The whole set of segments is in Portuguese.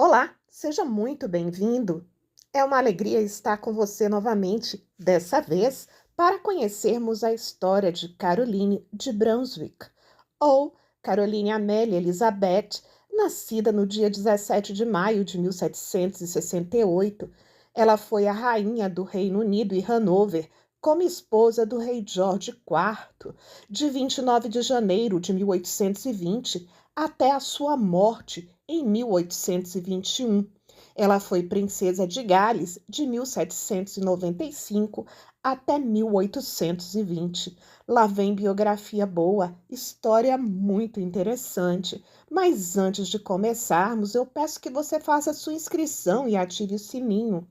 Olá, seja muito bem-vindo. É uma alegria estar com você novamente, dessa vez para conhecermos a história de Caroline de Brunswick, ou Caroline Amélia Elizabeth, nascida no dia 17 de maio de 1768. Ela foi a rainha do Reino Unido e Hanover, como esposa do rei George IV, de 29 de janeiro de 1820 até a sua morte em 1821. Ela foi princesa de Gales de 1795 até 1820. Lá vem biografia boa, história muito interessante. Mas antes de começarmos, eu peço que você faça sua inscrição e ative o sininho.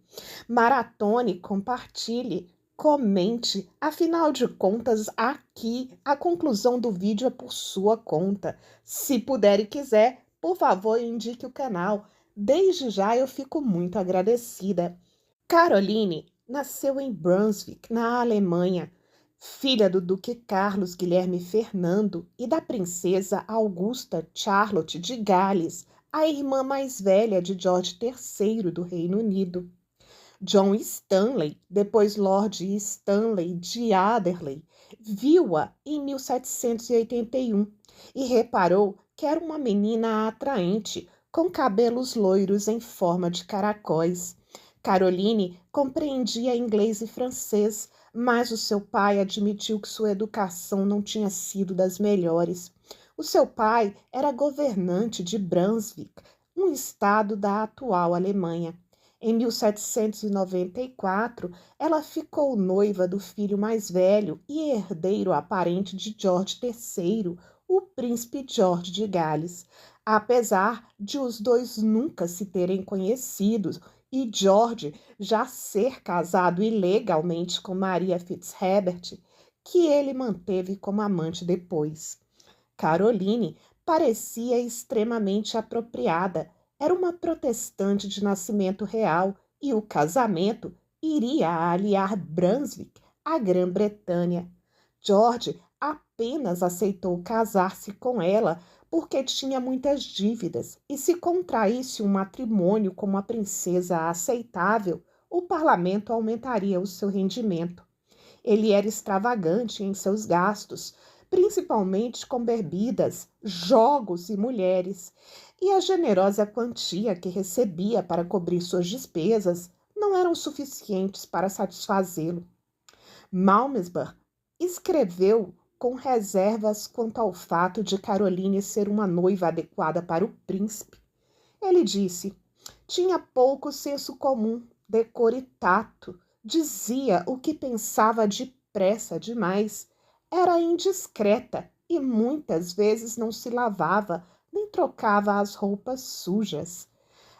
Maratone, compartilhe, comente. Afinal de contas, aqui a conclusão do vídeo é por sua conta. Se puder e quiser, por favor, indique o canal. Desde já eu fico muito agradecida. Caroline nasceu em Brunswick, na Alemanha, filha do Duque Carlos Guilherme Fernando e da princesa Augusta Charlotte de Gales, a irmã mais velha de George III do Reino Unido. John Stanley, depois Lord Stanley de Adderley, viu-a em 1781 e reparou que era uma menina atraente, com cabelos loiros em forma de caracóis. Caroline compreendia inglês e francês, mas o seu pai admitiu que sua educação não tinha sido das melhores. O seu pai era governante de Brunswick, um estado da atual Alemanha. Em 1794, ela ficou noiva do filho mais velho e herdeiro aparente de George III, o príncipe George de Gales. Apesar de os dois nunca se terem conhecido e George já ser casado ilegalmente com Maria Fitzherbert, que ele manteve como amante depois. Caroline parecia extremamente apropriada. Era uma protestante de nascimento real e o casamento iria aliar Brunswick à Grã-Bretanha. George apenas aceitou casar-se com ela porque tinha muitas dívidas e se contraísse um matrimônio com uma princesa aceitável, o parlamento aumentaria o seu rendimento. Ele era extravagante em seus gastos, principalmente com bebidas, jogos e mulheres, e a generosa quantia que recebia para cobrir suas despesas não eram suficientes para satisfazê-lo. Malmesbury escreveu com reservas quanto ao fato de Caroline ser uma noiva adequada para o príncipe. Ele disse: tinha pouco senso comum, decoro e tato, dizia o que pensava depressa demais, era indiscreta e muitas vezes não se lavava nem trocava as roupas sujas.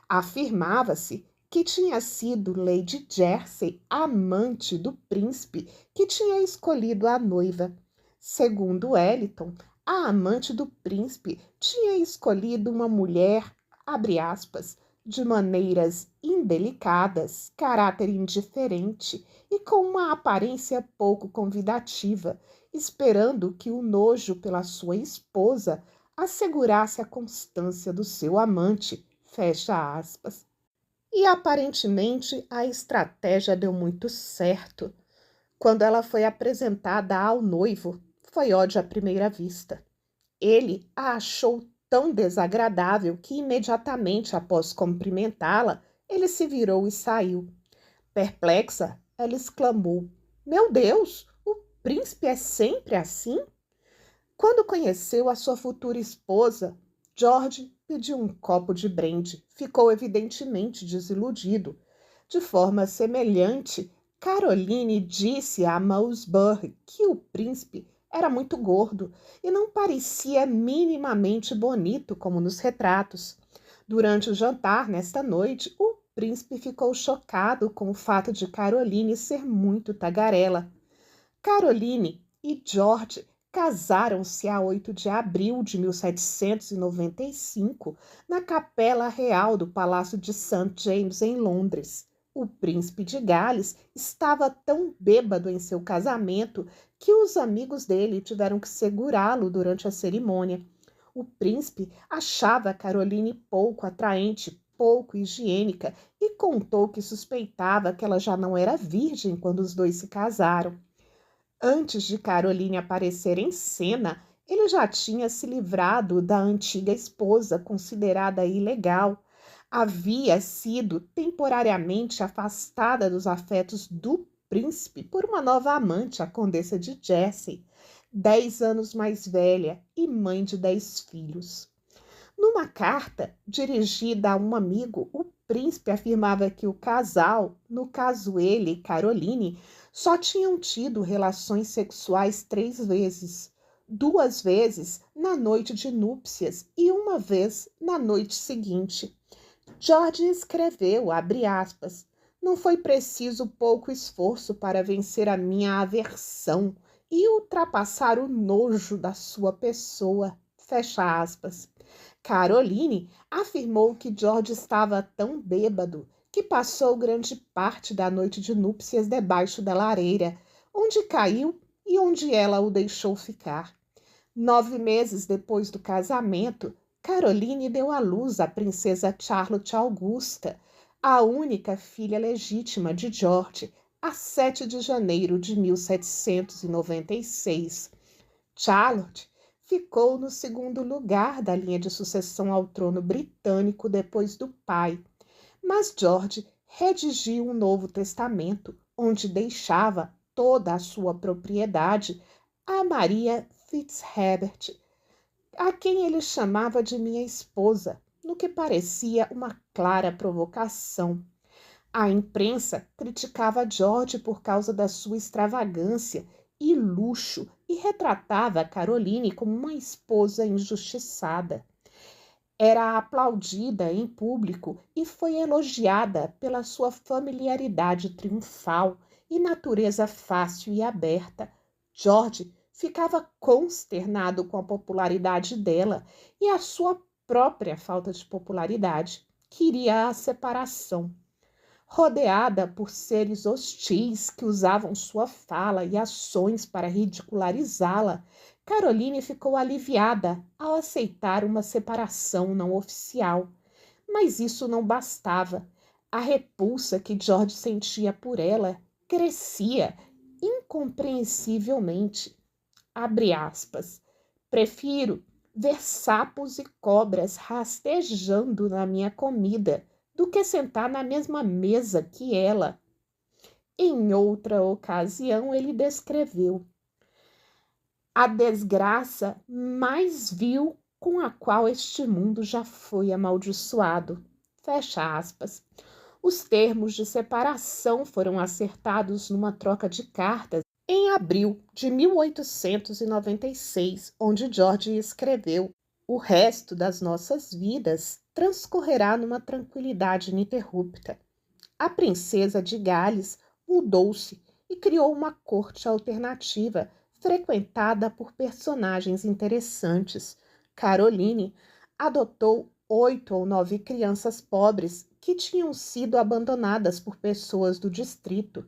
Afirmava-se que tinha sido Lady Jersey, amante do príncipe, que tinha escolhido a noiva. Segundo Wellington, a amante do príncipe tinha escolhido uma mulher, abre aspas, de maneiras indelicadas, caráter indiferente e com uma aparência pouco convidativa, esperando que o nojo pela sua esposa assegurasse a constância do seu amante, fecha aspas. E aparentemente a estratégia deu muito certo. Quando ela foi apresentada ao noivo, foi ódio à primeira vista. Ele a achou tão desagradável que imediatamente após cumprimentá-la, ele se virou e saiu. Perplexa, ela exclamou: Meu Deus, o príncipe é sempre assim? Quando conheceu a sua futura esposa, George pediu um copo de brandy. Ficou evidentemente desiludido. De forma semelhante, Caroline disse a Malmesbury que o príncipe era muito gordo e não parecia minimamente bonito como nos retratos. Durante o jantar nesta noite, o príncipe ficou chocado com o fato de Caroline ser muito tagarela. Caroline e George casaram-se a 8 de abril de 1795 na Capela Real do Palácio de St. James, em Londres. O príncipe de Gales estava tão bêbado em seu casamento que os amigos dele tiveram que segurá-lo durante a cerimônia. O príncipe achava Caroline pouco atraente, pouco higiênica e contou que suspeitava que ela já não era virgem quando os dois se casaram. Antes de Caroline aparecer em cena, ele já tinha se livrado da antiga esposa, considerada ilegal. Havia sido temporariamente afastada dos afetos do príncipe por uma nova amante, a condessa de Jersey, 10 anos mais velha e mãe de 10 filhos. Numa carta dirigida a um amigo, o príncipe afirmava que o casal, no caso ele e Caroline, só tinham tido relações sexuais 3 vezes. 2 vezes na noite de núpcias e uma vez na noite seguinte. George escreveu, abre aspas, não foi preciso pouco esforço para vencer a minha aversão e ultrapassar o nojo da sua pessoa, fecha aspas. Caroline afirmou que George estava tão bêbado que passou grande parte da noite de núpcias debaixo da lareira, onde caiu e onde ela o deixou ficar. 9 meses depois do casamento, Caroline deu à luz a princesa Charlotte Augusta, a única filha legítima de George, a 7 de janeiro de 1796. Charlotte ficou no segundo lugar da linha de sucessão ao trono britânico depois do pai, mas George redigiu um novo testamento, onde deixava toda a sua propriedade a Maria Fitzherbert, a quem ele chamava de minha esposa, no que parecia uma clara provocação. A imprensa criticava George por causa da sua extravagância e luxo e retratava Caroline como uma esposa injustiçada. Era aplaudida em público e foi elogiada pela sua familiaridade triunfal e natureza fácil e aberta. George ficava consternado com a popularidade dela e a sua própria falta de popularidade. Queria a separação. Rodeada por seres hostis que usavam sua fala e ações para ridicularizá-la, Caroline ficou aliviada ao aceitar uma separação não oficial. Mas isso não bastava. A repulsa que George sentia por ela crescia incompreensivelmente. Abre aspas. Prefiro ver sapos e cobras rastejando na minha comida do que sentar na mesma mesa que ela. Em outra ocasião, ele descreveu a desgraça mais vil com a qual este mundo já foi amaldiçoado. Fecha aspas. Os termos de separação foram acertados numa troca de cartas em abril de 1896, onde George escreveu: o resto das nossas vidas transcorrerá numa tranquilidade ininterrupta. A princesa de Gales mudou-se e criou uma corte alternativa, frequentada por personagens interessantes. Caroline adotou 8 ou 9 crianças pobres que tinham sido abandonadas por pessoas do distrito.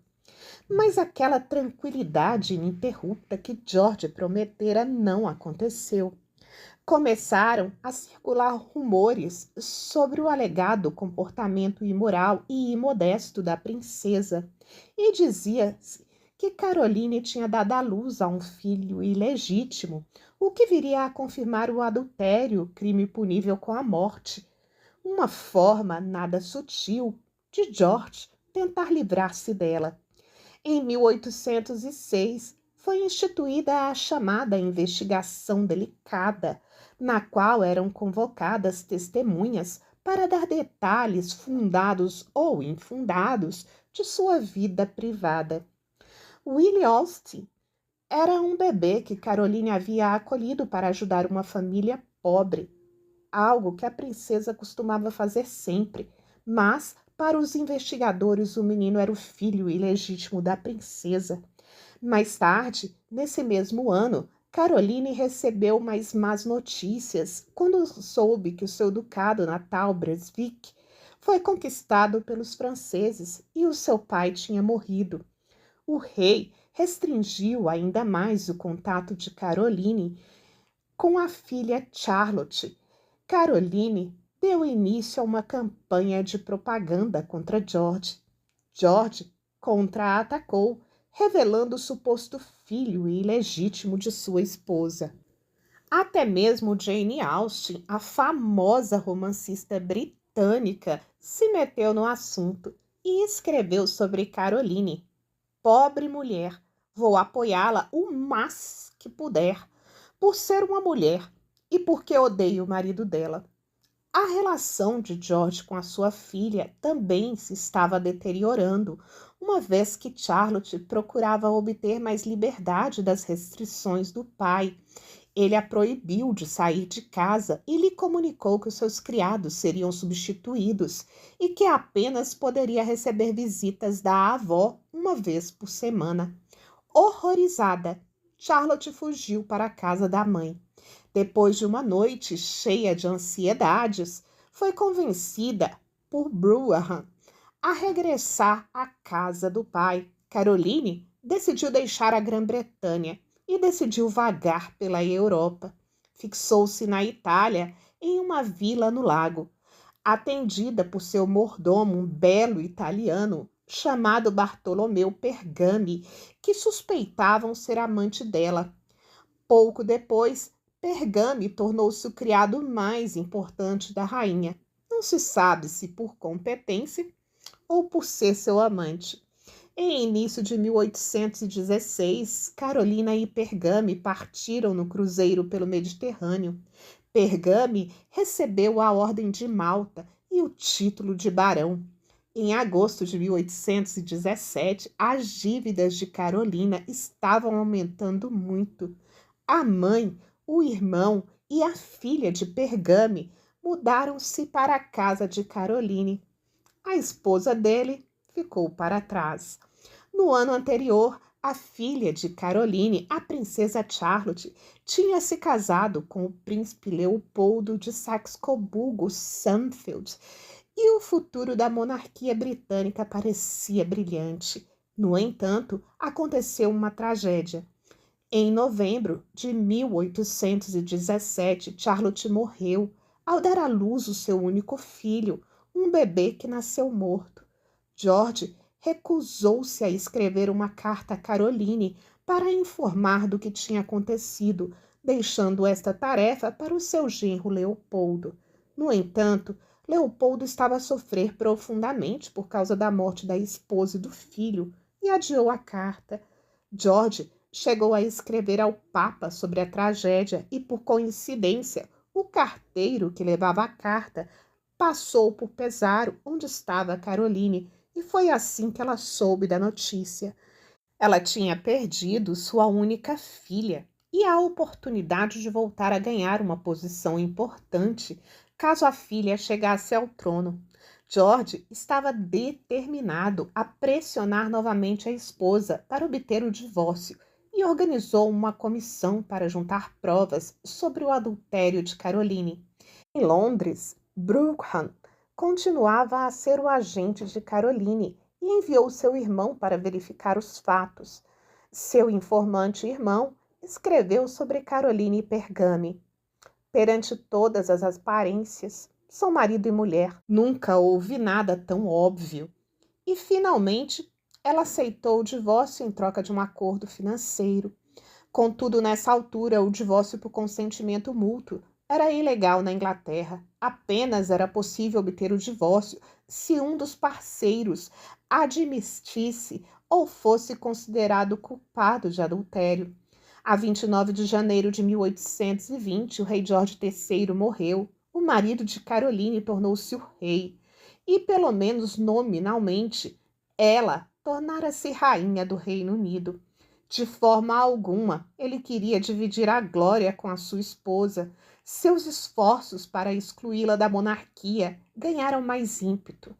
Mas aquela tranquilidade ininterrupta que George prometera não aconteceu. Começaram a circular rumores sobre o alegado comportamento imoral e imodesto da princesa, e dizia-se que Caroline tinha dado à luz a um filho ilegítimo, o que viria a confirmar o adultério, crime punível com a morte. Uma forma nada sutil de George tentar livrar-se dela. Em 1806, foi instituída a chamada investigação delicada, na qual eram convocadas testemunhas para dar detalhes fundados ou infundados de sua vida privada. Willie Austin era um bebê que Caroline havia acolhido para ajudar uma família pobre, algo que a princesa costumava fazer sempre, mas para os investigadores o menino era o filho ilegítimo da princesa. Mais tarde, nesse mesmo ano, Caroline recebeu mais más notícias quando soube que o seu ducado natal, Brunswick, foi conquistado pelos franceses e o seu pai tinha morrido. O rei restringiu ainda mais o contato de Caroline com a filha Charlotte. Caroline deu início a uma campanha de propaganda contra George. George contra-atacou, revelando o suposto filho ilegítimo de sua esposa. Até mesmo Jane Austen, a famosa romancista britânica, se meteu no assunto e escreveu sobre Caroline. Pobre mulher, vou apoiá-la o mais que puder, por ser uma mulher e porque odeio o marido dela. A relação de George com a sua filha também se estava deteriorando, uma vez que Charlotte procurava obter mais liberdade das restrições do pai. Ele a proibiu de sair de casa e lhe comunicou que os seus criados seriam substituídos e que apenas poderia receber visitas da avó uma vez por semana. Horrorizada, Charlotte fugiu para a casa da mãe. Depois de uma noite cheia de ansiedades, foi convencida por Brougham a regressar à casa do pai. Caroline decidiu deixar a Grã-Bretanha e decidiu vagar pela Europa. Fixou-se na Itália, em uma vila no lago, atendida por seu mordomo, um belo italiano chamado Bartolomeu Pergami, que suspeitavam ser amante dela. Pouco depois, Pergami tornou-se o criado mais importante da rainha. Não se sabe se por competência ou por ser seu amante. Em início de 1816, Carolina e Pergami partiram no cruzeiro pelo Mediterrâneo. Pergami recebeu a Ordem de Malta e o título de barão. Em agosto de 1817, as dívidas de Carolina estavam aumentando muito. A mãe, o irmão e a filha de Pergami mudaram-se para a casa de Caroline. A esposa dele ficou para trás. No ano anterior, a filha de Caroline, a princesa Charlotte, tinha se casado com o príncipe Leopoldo de Saxe-Coburgo-Saalfeld e o futuro da monarquia britânica parecia brilhante. No entanto, aconteceu uma tragédia. Em novembro de 1817, Charlotte morreu ao dar à luz o seu único filho, um bebê que nasceu morto. George recusou-se a escrever uma carta a Caroline para informar do que tinha acontecido, deixando esta tarefa para o seu genro Leopoldo. No entanto, Leopoldo estava a sofrer profundamente por causa da morte da esposa e do filho e adiou a carta. George chegou a escrever ao Papa sobre a tragédia e, por coincidência, o carteiro que levava a carta passou por Pesaro, onde estava Caroline, e foi assim que ela soube da notícia. Ela tinha perdido sua única filha e a oportunidade de voltar a ganhar uma posição importante caso a filha chegasse ao trono. George estava determinado a pressionar novamente a esposa para obter o divórcio e organizou uma comissão para juntar provas sobre o adultério de Caroline. Em Londres, Brougham continuava a ser o agente de Caroline e enviou seu irmão para verificar os fatos. Seu informante irmão escreveu sobre Caroline e Pergami. Perante todas as aparências, são marido e mulher. Nunca houve nada tão óbvio. E, finalmente, ela aceitou o divórcio em troca de um acordo financeiro. Contudo, nessa altura, o divórcio por consentimento mútuo era ilegal na Inglaterra. Apenas era possível obter o divórcio se um dos parceiros admitisse ou fosse considerado culpado de adultério. A 29 de janeiro de 1820, o rei George III morreu. O marido de Caroline tornou-se o rei. E, pelo menos nominalmente, ela tornara-se rainha do Reino Unido. De forma alguma, ele queria dividir a glória com a sua esposa. Seus esforços para excluí-la da monarquia ganharam mais ímpeto.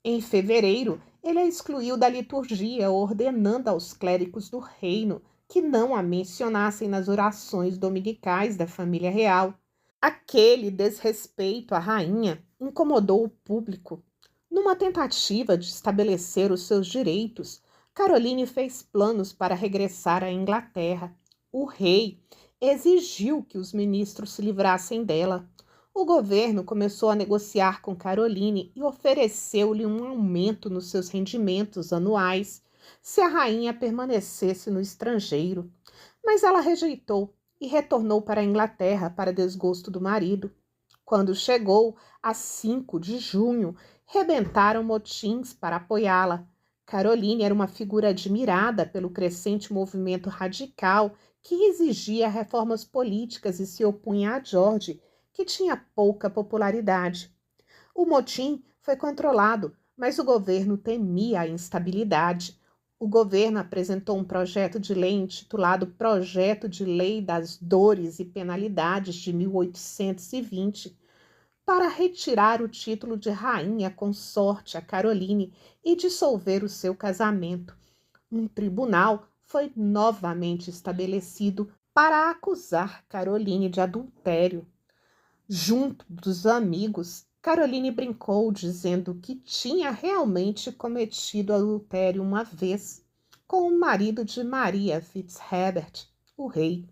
Em fevereiro, ele a excluiu da liturgia, ordenando aos clérigos do reino que não a mencionassem nas orações dominicais da família real. Aquele desrespeito à rainha incomodou o público. Numa tentativa de estabelecer os seus direitos, Caroline fez planos para regressar à Inglaterra. O rei exigiu que os ministros se livrassem dela. O governo começou a negociar com Caroline e ofereceu-lhe um aumento nos seus rendimentos anuais se a rainha permanecesse no estrangeiro. Mas ela rejeitou e retornou para a Inglaterra para desgosto do marido. Quando chegou a 5 de junho, rebentaram motins para apoiá-la. Caroline era uma figura admirada pelo crescente movimento radical que exigia reformas políticas e se opunha a George, que tinha pouca popularidade. O motim foi controlado, mas o governo temia a instabilidade. O governo apresentou um projeto de lei intitulado Projeto de Lei das Dores e Penalidades de 1820, para retirar o título de rainha consorte a Caroline e dissolver o seu casamento. Um tribunal foi novamente estabelecido para acusar Caroline de adultério. Junto dos amigos, Caroline brincou dizendo que tinha realmente cometido adultério uma vez com o marido de Maria Fitzherbert, o rei.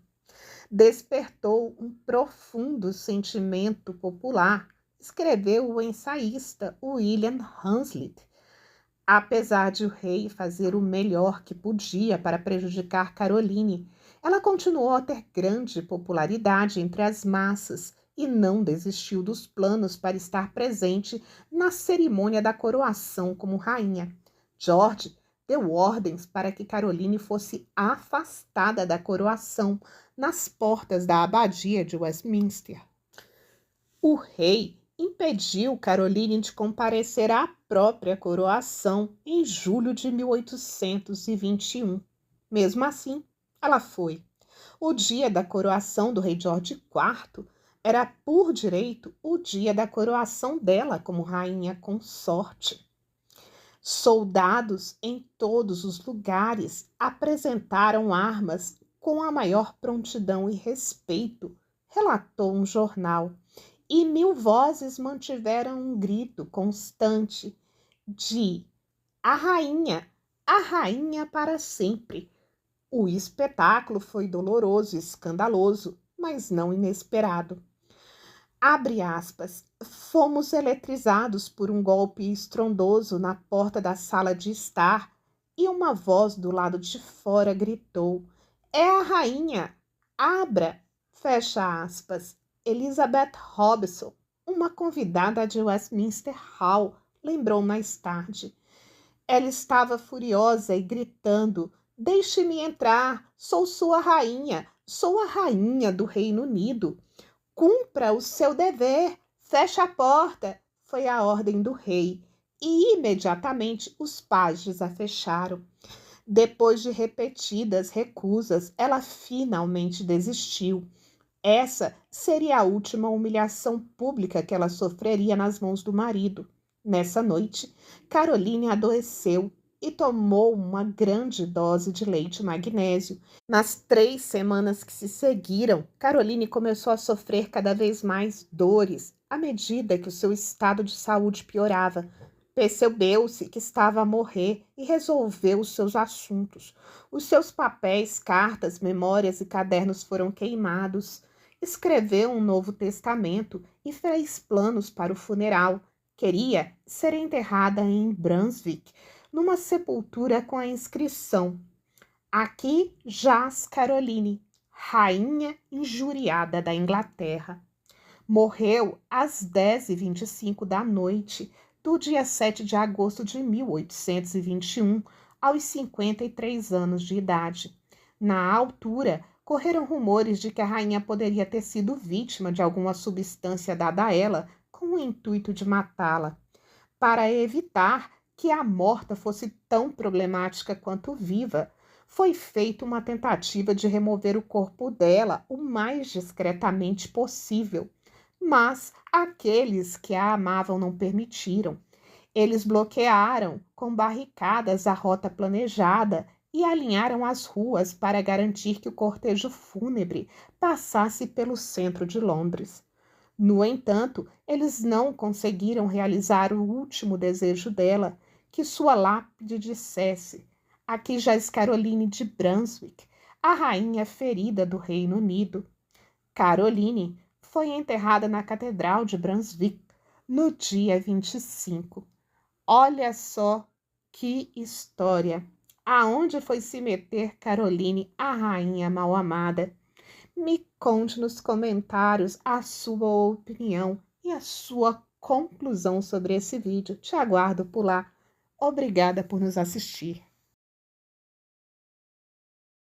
Despertou um profundo sentimento popular, escreveu o ensaísta William Hazlitt. Apesar de o rei fazer o melhor que podia para prejudicar Caroline, ela continuou a ter grande popularidade entre as massas e não desistiu dos planos para estar presente na cerimônia da coroação como rainha. George deu ordens para que Caroline fosse afastada da coroação nas portas da abadia de Westminster. O rei impediu Caroline de comparecer à própria coroação em julho de 1821. Mesmo assim, ela foi. O dia da coroação do rei George IV era, por direito, o dia da coroação dela como rainha consorte. Soldados em todos os lugares apresentaram armas com a maior prontidão e respeito, relatou um jornal. E 1000 vozes mantiveram um grito constante de a rainha para sempre. O espetáculo foi doloroso e escandaloso, mas não inesperado. Abre aspas, fomos eletrizados por um golpe estrondoso na porta da sala de estar e uma voz do lado de fora gritou, é a rainha, abra, fecha aspas. Elizabeth Robson, uma convidada de Westminster Hall, lembrou mais tarde. Ela estava furiosa e gritando, deixe-me entrar, sou sua rainha, sou a rainha do Reino Unido. Cumpra o seu dever, feche a porta, foi a ordem do rei, e imediatamente os pajes a fecharam. Depois de repetidas recusas, ela finalmente desistiu. Essa seria a última humilhação pública que ela sofreria nas mãos do marido. Nessa noite, Caroline adoeceu e tomou uma grande dose de leite magnésio. Nas 3 semanas que se seguiram, Caroline começou a sofrer cada vez mais dores à medida que o seu estado de saúde piorava. Percebeu-se que estava a morrer e resolveu os seus assuntos. Os seus papéis, cartas, memórias e cadernos foram queimados. Escreveu um novo testamento e fez planos para o funeral. Queria ser enterrada em Brunswick, numa sepultura com a inscrição: aqui jaz Caroline, rainha injuriada da Inglaterra. Morreu às 10h25 da noite do dia 7 de agosto de 1821, aos 53 anos de idade. Na altura, correram rumores de que a rainha poderia ter sido vítima de alguma substância dada a ela com o intuito de matá-la. Para evitar que a morta fosse tão problemática quanto viva, foi feita uma tentativa de remover o corpo dela o mais discretamente possível, mas aqueles que a amavam não permitiram. Eles bloquearam com barricadas a rota planejada e alinharam as ruas para garantir que o cortejo fúnebre passasse pelo centro de Londres. No entanto, eles não conseguiram realizar o último desejo dela, que sua lápide dissesse: aqui jaz Caroline de Brunswick, a rainha ferida do Reino Unido. Caroline foi enterrada na Catedral de Brunswick no dia 25. Olha só que história! Aonde foi se meter Caroline, a rainha mal-amada? Me conte nos comentários a sua opinião e a sua conclusão sobre esse vídeo. Te aguardo por lá. Obrigada por nos assistir.